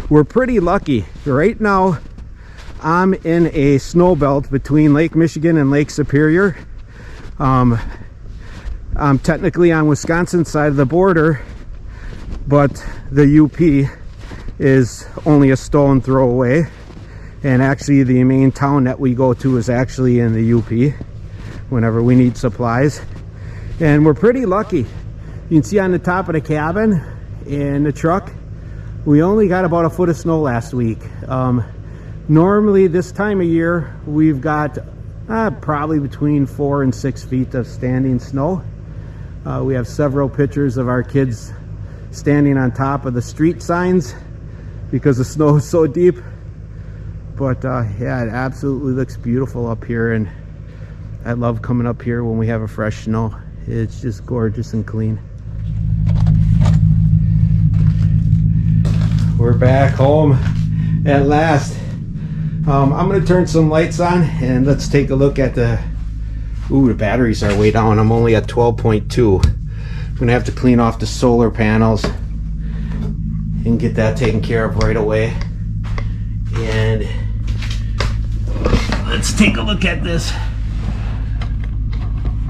we're pretty lucky. Right now, I'm in a snow belt between Lake Michigan and Lake Superior. I'm technically on Wisconsin side of the border, but the UP is only a stone throw away. And actually the main town that we go to is actually in the UP whenever we need supplies. And we're pretty lucky. You can see on the top of the cabin in the truck, we only got about a foot of snow last week. Normally this time of year, we've got probably between 4 and 6 feet of standing snow. We have several pictures of our kids standing on top of the street signs because the snow is so deep. But yeah, it absolutely looks beautiful up here, and I love coming up here when we have a fresh snow. It's just gorgeous and clean. We're back home at last. I'm gonna turn some lights on and let's take a look at the batteries are way down. I'm only at 12.2. I'm gonna have to clean off the solar panels and get that taken care of right away. And let's take a look at this.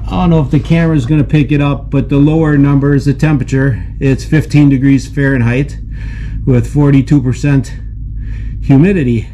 I don't know if the camera is going to pick it up, but the lower number is the temperature. It's 15 degrees Fahrenheit with 42% humidity.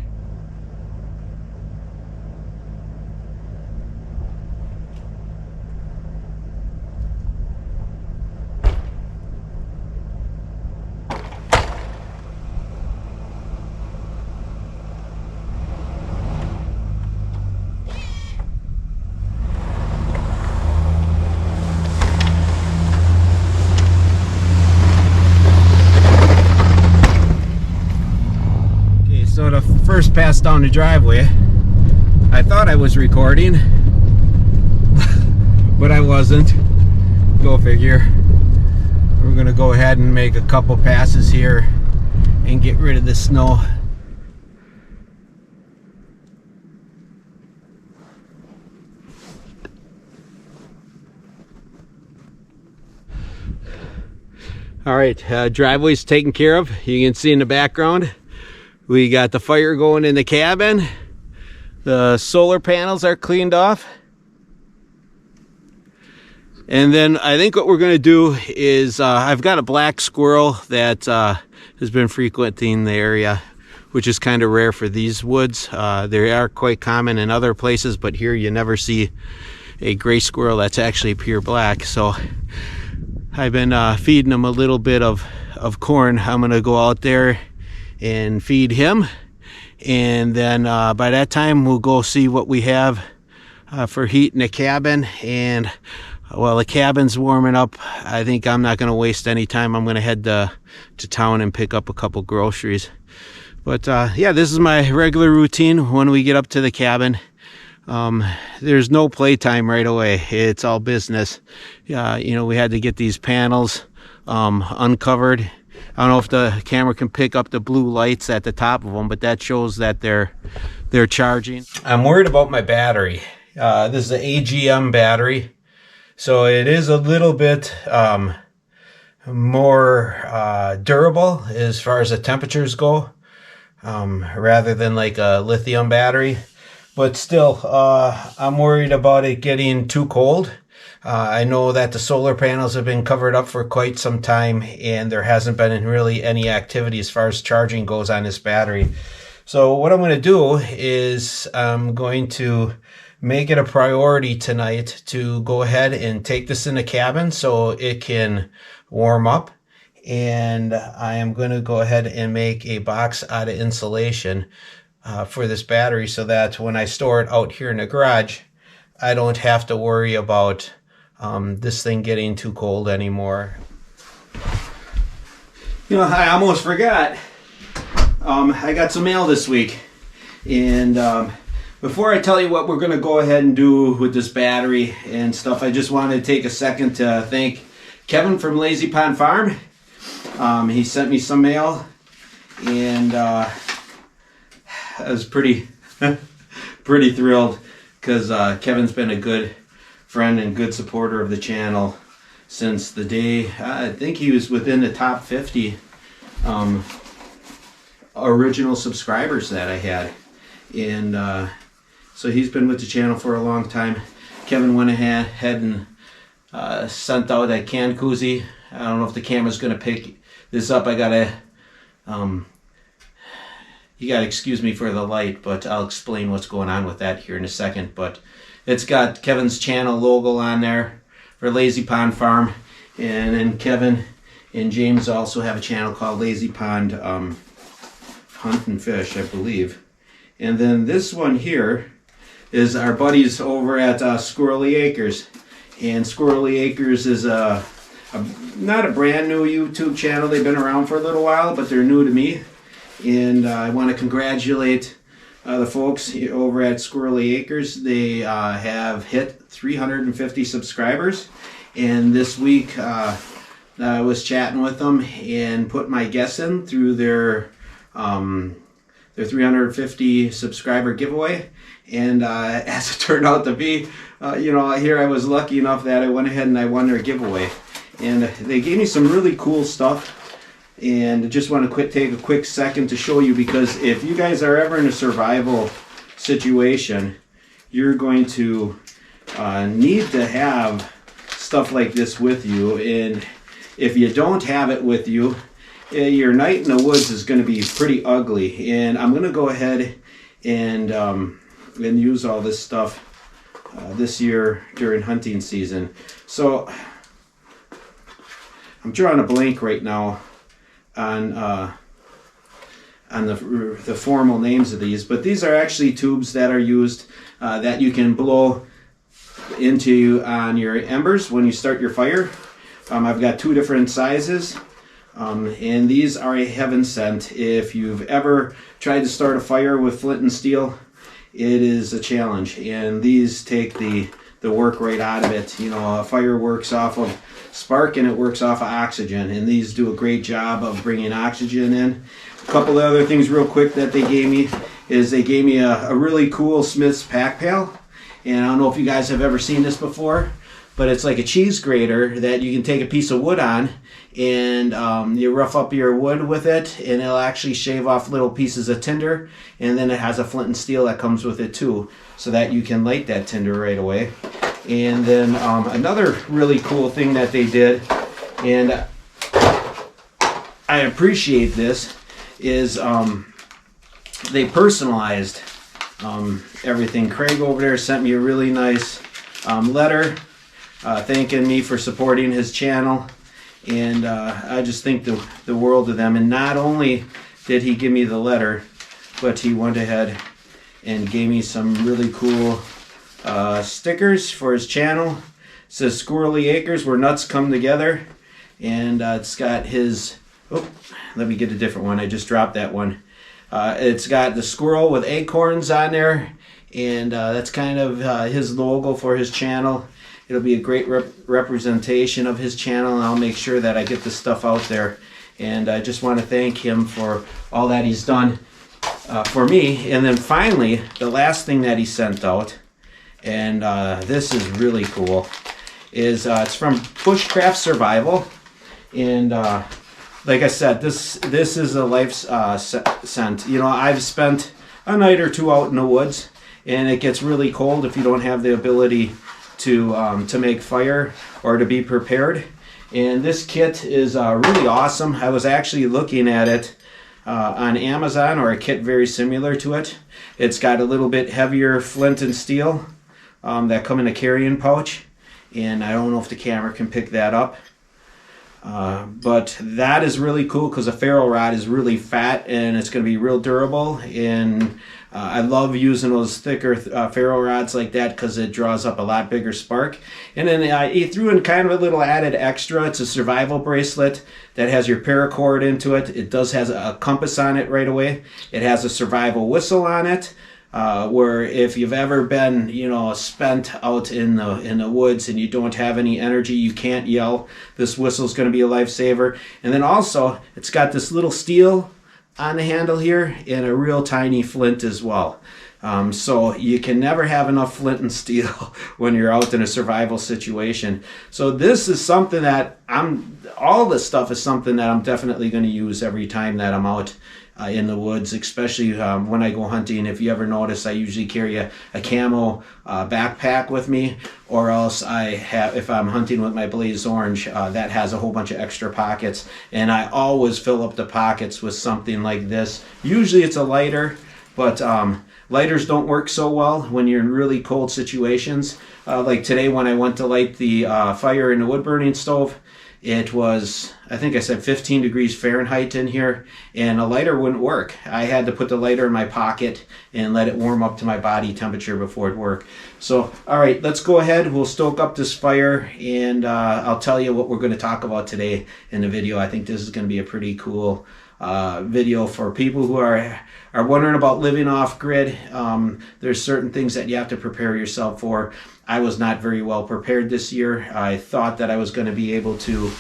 So the first pass down the driveway, I thought I was recording, but I wasn't. Go figure. We're gonna go ahead and make a couple passes here and get rid of the snow. All right, driveway's taken care of. You can see in the background, we got the fire going in the cabin. The solar panels are cleaned off. And then I think what we're going to do is I've got a black squirrel that has been frequenting the area, which is kind of rare for these woods. They are quite common in other places, but here you never see a gray squirrel that's actually pure black. So I've been feeding him a little bit of corn. I'm going to go out there and feed him, and then by that time we'll go see what we have for heat in the cabin. And while the cabin's warming up, I think I'm not going to waste any time. I'm going to head to town and pick up a couple groceries. But yeah, this is my regular routine when we get up to the cabin. There's no playtime right away. It's all business. You know, we had to get these panels uncovered. I don't know if the camera can pick up the blue lights at the top of them, but that shows that they're charging. I'm worried about my battery. This is an AGM battery, so it is a little bit more durable as far as the temperatures go, rather than like a lithium battery. But still, I'm worried about it getting too cold. I know that the solar panels have been covered up for quite some time, and there hasn't been really any activity as far as charging goes on this battery. So what I'm going to do is I'm going to make it a priority tonight to go ahead and take this in the cabin so it can warm up. And I am going to go ahead and make a box out of insulation for this battery so that when I store it out here in the garage, I don't have to worry about this thing getting too cold anymore. You know, I almost forgot. I got some mail this week, and before I tell you what we're going to go ahead and do with this battery and stuff, I just wanted to take a second to thank Kevin from Lazy Pond Farm. He sent me some mail, and I was pretty thrilled because Kevin's been a good friend and good supporter of the channel since the day, I think he was within the top 50 original subscribers that I had. And so he's been with the channel for a long time. Kevin went ahead and sent out a can koozie. I don't know if the camera's going to pick this up. I gotta, you gotta excuse me for the light, but I'll explain what's going on with that here in a second. But it's got Kevin's channel logo on there for Lazy Pond Farm, and then Kevin and James also have a channel called Lazy Pond Hunt and Fish, I believe. And then this one here is our buddies over at Squirrely Acres. And Squirrely Acres is not a brand new YouTube channel. They've been around for a little while, but they're new to me. And I want to congratulate the folks over at Squirrely Acres. They have hit 350 subscribers. And this week I was chatting with them and put my guess in through their 350 subscriber giveaway. And as it turned out to be, here I was lucky enough that I went ahead and I won their giveaway. And they gave me some really cool stuff. And I just want to take a quick second to show you, because if you guys are ever in a survival situation, you're going to need to have stuff like this with you. And if you don't have it with you, your night in the woods is going to be pretty ugly. And I'm going to go ahead and use all this stuff this year during hunting season. So I'm drawing a blank right now on the formal names of these, but these are actually tubes that are used that you can blow into on your embers when you start your fire. I've got two different sizes, and these are a heaven sent. If you've ever tried to start a fire with flint and steel, it is a challenge, and these take the work right out of it. A fire works off of spark and it works off of oxygen, and these do a great job of bringing oxygen in. A couple of other things real quick that they gave me is they gave me a really cool Smith's pack pail, and I don't know if you guys have ever seen this before, but it's like a cheese grater that you can take a piece of wood on, and you rough up your wood with it, and it'll actually shave off little pieces of tinder, and then it has a flint and steel that comes with it too, so that you can light that tinder right away. And then another really cool thing that they did, and I appreciate this, is they personalized everything. Craig over there sent me a really nice letter thanking me for supporting his channel, and I just think the world of them. And not only did he give me the letter, but he went ahead and gave me some really cool stickers for his channel. It says Squirrely Acres, where nuts come together, and it's got his, let me get a different one, I just dropped that one. It's got the squirrel with acorns on there, and that's kind of his logo for his channel. It'll be a great representation of his channel, and I'll make sure that I get this stuff out there. And I just want to thank him for all that he's done for me. And then finally, the last thing that he sent out, and this is really cool, is it's from Bushcraft Survival. And like I said, this is a life scent. I've spent a night or two out in the woods, and it gets really cold if you don't have the ability to make fire or to be prepared. And this kit is really awesome. I was actually looking at it on Amazon, or a kit very similar to it. It's got a little bit heavier flint and steel that come in a carrying pouch, and I don't know if the camera can pick that up. But that is really cool because a ferro rod is really fat and it's going to be real durable. And I love using those thicker ferro rods like that because it draws up a lot bigger spark. And then he threw in kind of a little added extra. It's a survival bracelet that has your paracord into it. It does has a compass on it right away. It has a survival whistle on it. Where if you've ever been, spent out in the woods and you don't have any energy, you can't yell, this whistle's going to be a lifesaver. And then also, it's got this little steel on the handle here and a real tiny flint as well. So you can never have enough flint and steel when you're out in a survival situation. So this is something that all this stuff is something that I'm definitely going to use every time that I'm out in the woods, especially when I go hunting. If you ever notice, I usually carry a camo backpack with me, or else I have, if I'm hunting with my Blaze Orange, that has a whole bunch of extra pockets, and I always fill up the pockets with something like this. Usually it's a lighter, but lighters don't work so well when you're in really cold situations. Like today when I went to light the fire in the wood burning stove, it was, I think I said 15 degrees Fahrenheit in here, and a lighter wouldn't work. I had to put the lighter in my pocket and let it warm up to my body temperature before it worked. So, all right, let's go ahead. We'll stoke up this fire, and I'll tell you what we're going to talk about today in the video. I think this is going to be a pretty cool video for people who are wondering about living off grid. There's certain things that you have to prepare yourself for. I was not very well prepared this year. I thought that I was going to be able to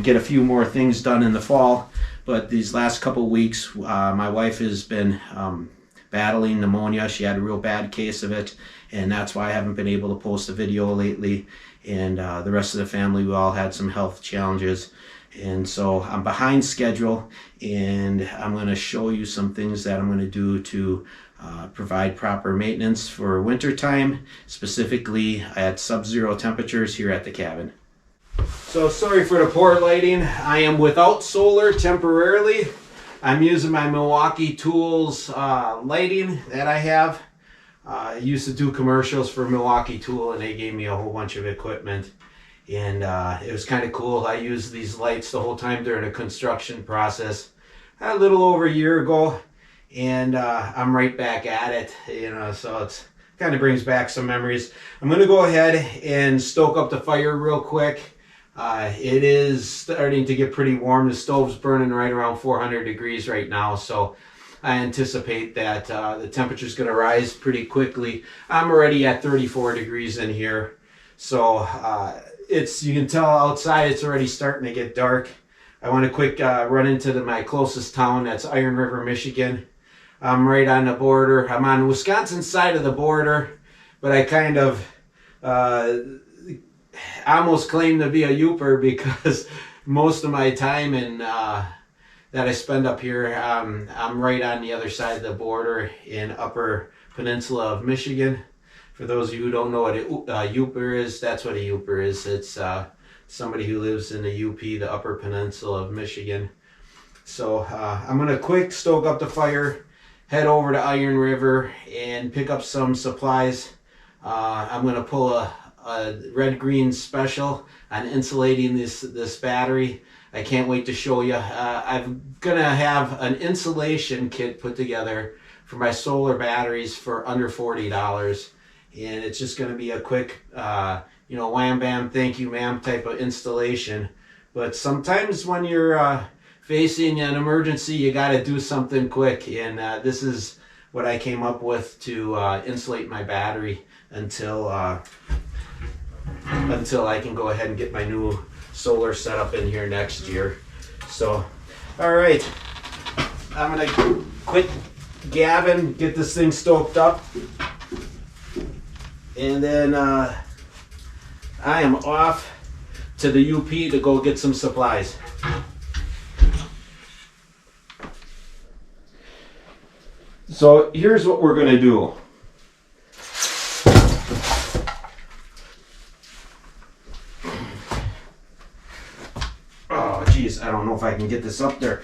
get a few more things done in the fall, but these last couple of weeks, my wife has been battling pneumonia. She had a real bad case of it, and that's why I haven't been able to post a video lately. And the rest of the family, we all had some health challenges. And so I'm behind schedule, and I'm going to show you some things that I'm going to do to provide proper maintenance for winter time, specifically at sub-zero temperatures here at the cabin. So sorry for the poor lighting. I am without solar temporarily. I'm using my Milwaukee Tools lighting that I have. I used to do commercials for Milwaukee Tool, and they gave me a whole bunch of equipment. And it was kind of cool. I used these lights the whole time during the construction process a little over a year ago, and I'm right back at it, you know, so it's kind of brings back some memories. I'm going to go ahead and stoke up the fire real quick. It is starting to get pretty warm. The stove's burning right around 400 degrees right now, so I anticipate that the temperature's going to rise pretty quickly. I'm already at 34 degrees in here, so you can tell outside it's already starting to get dark. I want to quick run into my closest town. That's Iron River, Michigan. I'm right on the border. I'm on Wisconsin side of the border, but I kind of almost claim to be a Yooper because most of my time that I spend up here, I'm right on the other side of the border in Upper Peninsula of Michigan. For those of you who don't know what a Yooper is, that's what a Yooper is. It's somebody who lives in the UP, the Upper Peninsula of Michigan. So I'm going to quick stoke up the fire, head over to Iron River, and pick up some supplies. I'm going to pull a red-green special on insulating this battery. I can't wait to show you. I'm going to have an insulation kit put together for my solar batteries for under $40. And it's just going to be a quick, you know, wham bam, thank you ma'am type of installation. But sometimes when you're facing an emergency, you got to do something quick. And this is what I came up with to insulate my battery until I can go ahead and get my new solar setup in here next year. So, all right, I'm going to quit gabbing, get this thing stoked up. And then I am off to the UP to go get some supplies. So here's what we're going to do. Oh, geez, I don't know if I can get this up there.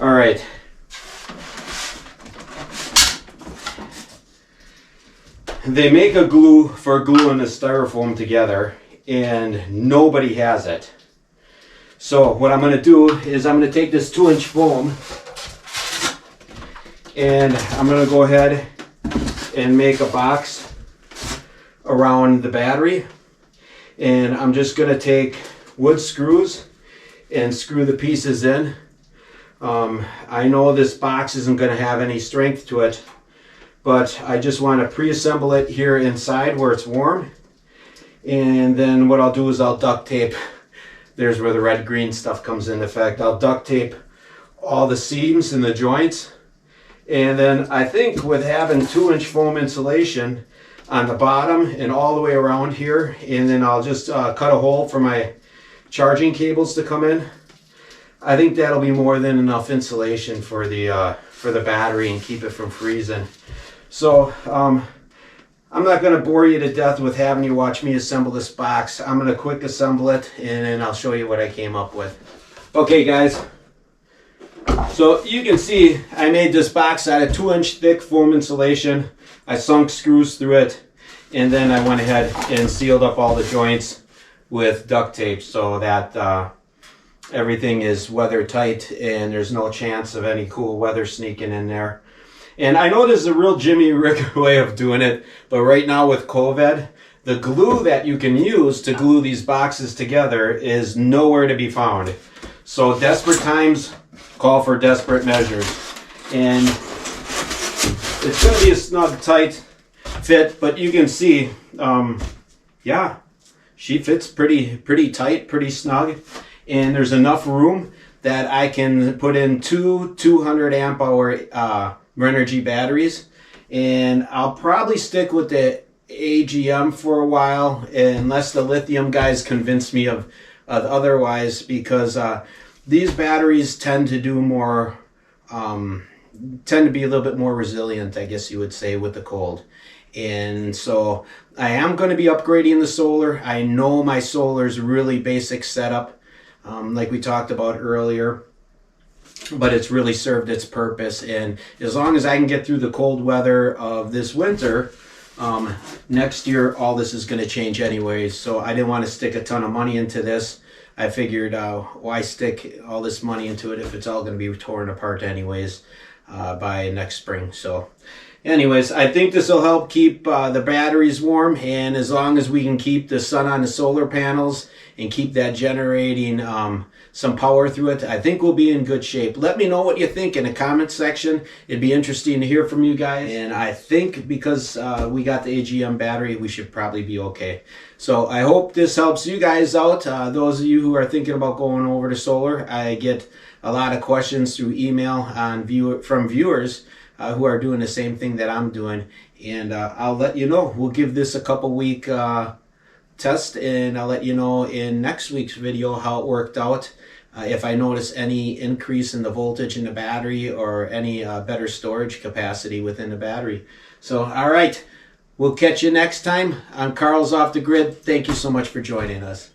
All right. They make a glue for gluing the styrofoam together, and nobody has it. So what I'm going to do is I'm going to take this 2-inch foam, and I'm going to go ahead and make a box around the battery, and I'm just going to take wood screws and screw the pieces in. I know this box isn't going to have any strength to it, but I just want to pre-assemble it here inside where it's warm. And then what I'll do is I'll duct tape. There's where the red-green stuff comes into effect. I'll duct tape all the seams and the joints, And then I think with having 2-inch foam insulation on the bottom and all the way around here, and then I'll just cut a hole for my charging cables to come in. I think that'll be more than enough insulation for the battery and keep it from freezing. So I'm not going to bore you to death with having you watch me assemble this box. I'm going to quick assemble it and then I'll show you what I came up with. Okay guys, so you can see I made this box out of 2-inch thick foam insulation. I sunk screws through it, and then I went ahead and sealed up all the joints with duct tape so that everything is weather tight and there's no chance of any cool weather sneaking in there. And I know this is a real Jimmy Rick way of doing it, but right now with COVID, the glue that you can use to glue these boxes together is nowhere to be found. So desperate times call for desperate measures. And it's going to be a snug, tight fit, but you can see, yeah, she fits pretty tight, pretty snug. And there's enough room that I can put in two 200 amp hour Wintergy batteries, and I'll probably stick with the AGM for a while unless the lithium guys convince me of otherwise, because these batteries tend to do more, tend to be a little bit more resilient, I guess you would say, with the cold. And so I am going to be upgrading the solar. I know my solar's really basic setup, like we talked about earlier, but it's really served its purpose. And as long as I can get through the cold weather of this winter, next year all this is going to change anyways. So I didn't want to stick a ton of money into this. I figured why stick all this money into it if it's all going to be torn apart anyways by next spring. So anyways, I think this will help keep the batteries warm, and as long as we can keep the sun on the solar panels and keep that generating some power through it, I think we'll be in good shape. Let me know what you think in the comment section. It'd be interesting to hear from you guys. And I think because we got the AGM battery, we should probably be okay. So I hope this helps you guys out. Those of you who are thinking about going over to solar, I get a lot of questions through email from viewers who are doing the same thing that I'm doing. And I'll let you know. We'll give this a couple week test, and I'll let you know in next week's video how it worked out. If I notice any increase in the voltage in the battery or any better storage capacity within the battery. So, all right, we'll catch you next time on Carl's Off the Grid. Thank you so much for joining us.